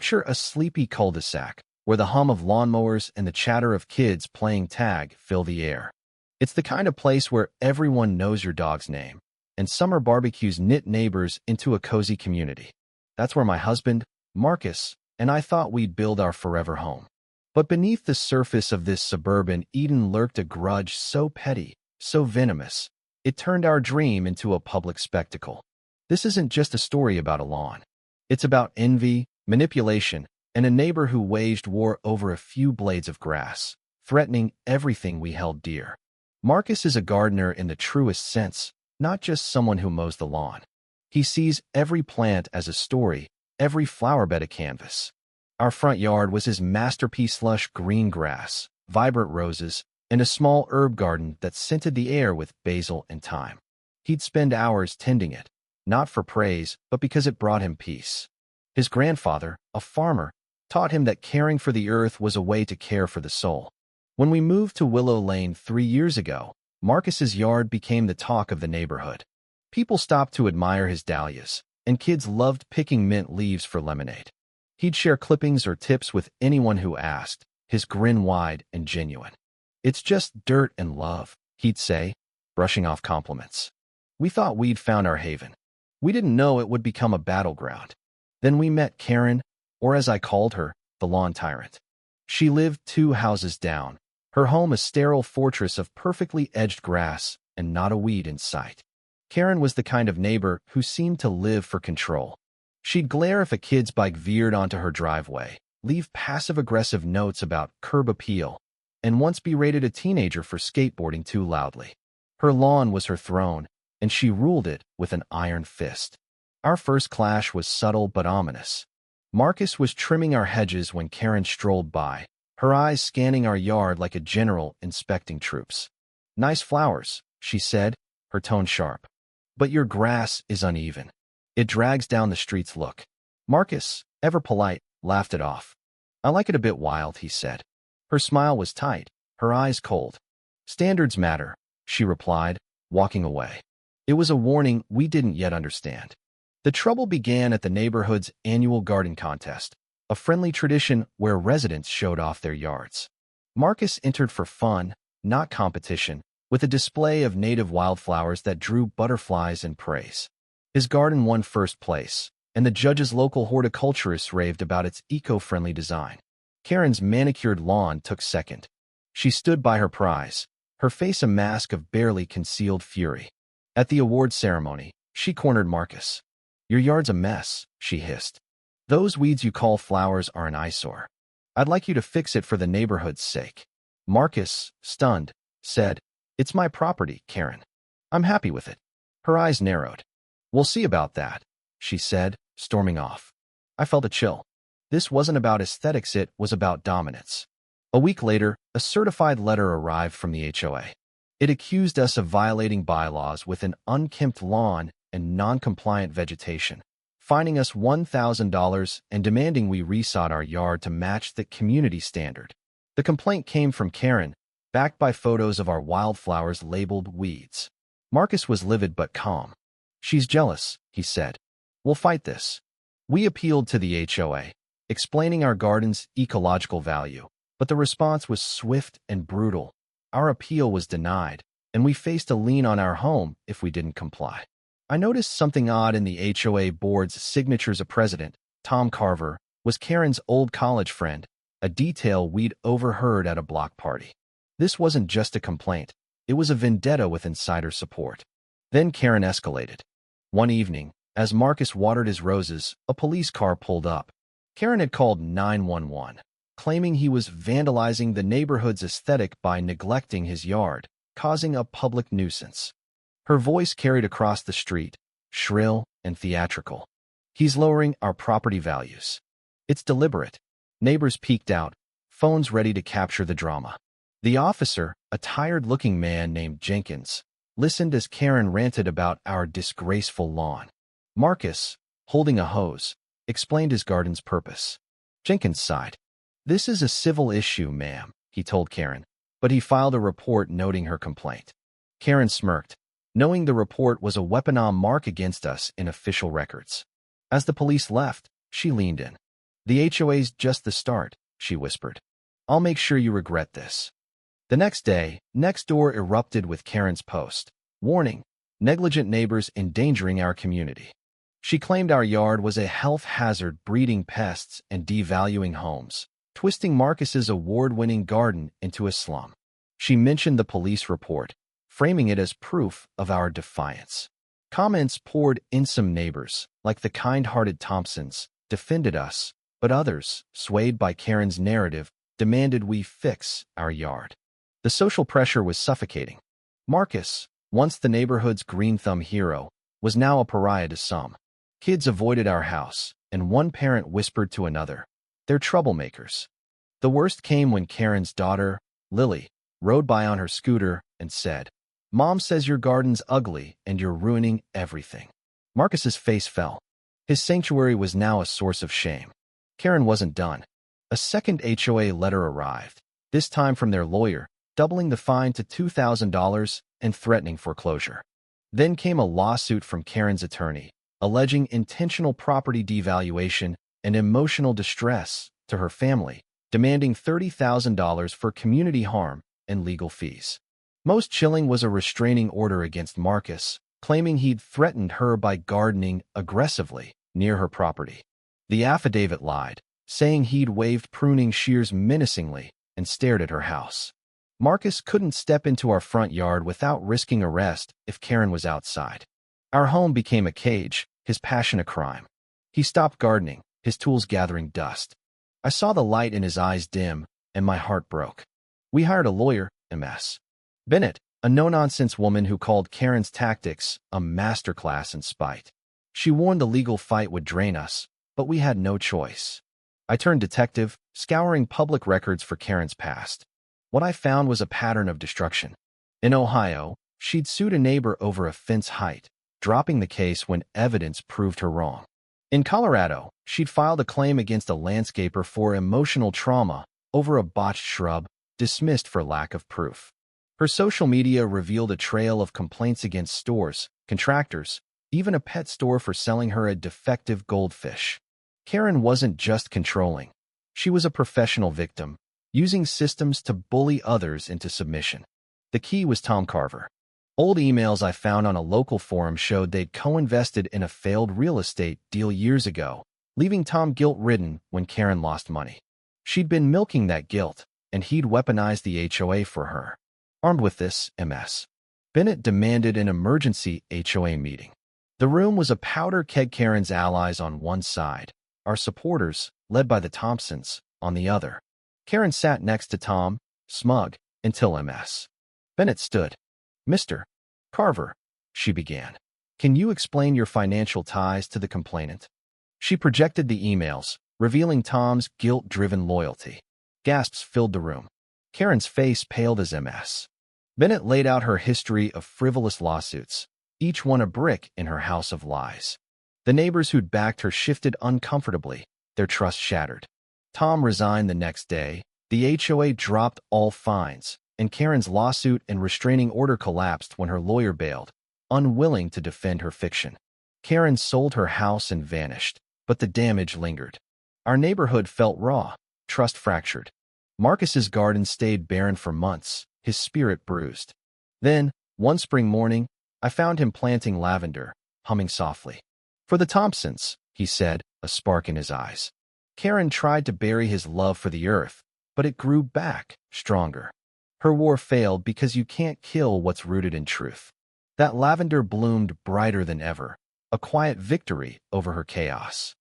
Picture a sleepy cul-de-sac where the hum of lawnmowers and the chatter of kids playing tag fill the air. It's the kind of place where everyone knows your dog's name, and summer barbecues knit neighbors into a cozy community. That's where my husband, Marcus, and I thought we'd build our forever home. But beneath the surface of this suburban Eden lurked a grudge so petty, so venomous, it turned our dream into a public spectacle. This isn't just a story about a lawn. It's about envy, manipulation, and a neighbor who waged war over a few blades of grass, threatening everything we held dear. Marcus is a gardener in the truest sense, not just someone who mows the lawn. He sees every plant as a story, every flower bed a canvas. Our front yard was his masterpiece: lush green grass, vibrant roses, and a small herb garden that scented the air with basil and thyme. He'd spend hours tending it, not for praise, but because it brought him peace. His grandfather, a farmer, taught him that caring for the earth was a way to care for the soul. When we moved to Willow Lane 3 years ago, Marcus's yard became the talk of the neighborhood. People stopped to admire his dahlias, and kids loved picking mint leaves for lemonade. He'd share clippings or tips with anyone who asked, his grin wide and genuine. "It's just dirt and love," he'd say, brushing off compliments. We thought we'd found our haven. We didn't know it would become a battleground. Then we met Karen, or as I called her, the lawn tyrant. She lived 2 houses down, her home a sterile fortress of perfectly edged grass and not a weed in sight. Karen was the kind of neighbor who seemed to live for control. She'd glare if a kid's bike veered onto her driveway, leave passive-aggressive notes about curb appeal, and once berated a teenager for skateboarding too loudly. Her lawn was her throne, and she ruled it with an iron fist. Our first clash was subtle but ominous. Marcus was trimming our hedges when Karen strolled by, her eyes scanning our yard like a general inspecting troops. "Nice flowers," she said, her tone sharp. "But your grass is uneven. It drags down the streets." Look. Marcus, ever polite, laughed it off. "I like it a bit wild," he said. Her smile was tight, her eyes cold. "Standards matter," she replied, walking away. It was a warning we didn't yet understand. The trouble began at the neighborhood's annual garden contest, a friendly tradition where residents showed off their yards. Marcus entered for fun, not competition, with a display of native wildflowers that drew butterflies and praise. His garden won first place, and the judge's local horticulturists raved about its eco-friendly design. Karen's manicured lawn took second. She stood by her prize, her face a mask of barely concealed fury. At the award ceremony, she cornered Marcus. "Your yard's a mess," she hissed. "Those weeds you call flowers are an eyesore. I'd like you to fix it for the neighborhood's sake." Marcus, stunned, said, "It's my property, Karen. I'm happy with it." Her eyes narrowed. "We'll see about that," she said, storming off. I felt a chill. This wasn't about aesthetics, it was about dominance. A week later, a certified letter arrived from the HOA. It accused us of violating bylaws with an unkempt lawn and non-compliant vegetation, fining us $1,000 and demanding we resod our yard to match the community standard. The complaint came from Karen, backed by photos of our wildflowers labeled weeds. Marcus was livid but calm. "She's jealous," he said. "We'll fight this." We appealed to the HOA, explaining our garden's ecological value, but the response was swift and brutal. Our appeal was denied, and we faced a lien on our home if we didn't comply. I noticed something odd in the HOA board's signatures. A president, Tom Carver, was Karen's old college friend, a detail we'd overheard at a block party. This wasn't just a complaint, it was a vendetta with insider support. Then Karen escalated. One evening, as Marcus watered his roses, a police car pulled up. Karen had called 911, claiming he was vandalizing the neighborhood's aesthetic by neglecting his yard, causing a public nuisance. Her voice carried across the street, shrill and theatrical. "He's lowering our property values. It's deliberate." Neighbors peeked out, phones ready to capture the drama. The officer, a tired-looking man named Jenkins, listened as Karen ranted about our disgraceful lawn. Marcus, holding a hose, explained his garden's purpose. Jenkins sighed. "This is a civil issue, ma'am," he told Karen, but he filed a report noting her complaint. Karen smirked, knowing the report was a weapon mark against us in official records. As the police left, she leaned in. The HOA's just the start, she whispered. I'll make sure you regret this. The next day, Nextdoor erupted with Karen's post. Warning, negligent neighbors endangering our community. She claimed our yard was a health hazard, breeding pests and devaluing homes, twisting Marcus's award-winning garden into a slum. She mentioned the police report, framing it as proof of our defiance. Comments poured in. Some neighbors, like the kind-hearted Thompsons, defended us, but others, swayed by Karen's narrative, demanded we fix our yard. The social pressure was suffocating. Marcus, once the neighborhood's green thumb hero, was now a pariah to some. Kids avoided our house, and one parent whispered to another, "They're troublemakers." The worst came when Karen's daughter, Lily, rode by on her scooter and said, "Mom says your garden's ugly and you're ruining everything." Marcus's face fell. His sanctuary was now a source of shame. Karen wasn't done. A second HOA letter arrived, this time from their lawyer, doubling the fine to $2,000 and threatening foreclosure. Then came a lawsuit from Karen's attorney, alleging intentional property devaluation and emotional distress to her family, demanding $30,000 for community harm and legal fees. Most chilling was a restraining order against Marcus, claiming he'd threatened her by gardening aggressively near her property. The affidavit lied, saying he'd waved pruning shears menacingly and stared at her house. Marcus couldn't step into our front yard without risking arrest if Karen was outside. Our home became a cage, his passion a crime. He stopped gardening, his tools gathering dust. I saw the light in his eyes dim, and my heart broke. We hired a lawyer, Ms. Bennett, a no-nonsense woman who called Karen's tactics a masterclass in spite. She warned the legal fight would drain us, but we had no choice. I turned detective, scouring public records for Karen's past. What I found was a pattern of destruction. In Ohio, she'd sued a neighbor over a fence height, dropping the case when evidence proved her wrong. In Colorado, she'd filed a claim against a landscaper for emotional trauma over a botched shrub, dismissed for lack of proof. Her social media revealed a trail of complaints against stores, contractors, even a pet store for selling her a defective goldfish. Karen wasn't just controlling. She was a professional victim, using systems to bully others into submission. The key was Tom Carver. Old emails I found on a local forum showed they'd co-invested in a failed real estate deal years ago, leaving Tom guilt-ridden when Karen lost money. She'd been milking that guilt, and he'd weaponized the HOA for her. Armed with this, Ms. Bennett demanded an emergency HOA meeting. The room was a powder keg. Karen's allies on one side, our supporters, led by the Thompsons, on the other. Karen sat next to Tom, smug, until Ms. Bennett stood. "Mr. Carver," she began, "can you explain your financial ties to the complainant?" She projected the emails, revealing Tom's guilt-driven loyalty. Gasps filled the room. Karen's face paled as Ms. Bennett laid out her history of frivolous lawsuits, each one a brick in her house of lies. The neighbors who'd backed her shifted uncomfortably, their trust shattered. Tom resigned the next day, the HOA dropped all fines, and Karen's lawsuit and restraining order collapsed when her lawyer bailed, unwilling to defend her fiction. Karen sold her house and vanished, but the damage lingered. Our neighborhood felt raw, trust fractured. Marcus's garden stayed barren for months, his spirit bruised. Then, one spring morning, I found him planting lavender, humming softly. "For the Thompsons," he said, a spark in his eyes. Karen tried to bury his love for the earth, but it grew back, stronger. Her war failed because you can't kill what's rooted in truth. That lavender bloomed brighter than ever, a quiet victory over her chaos.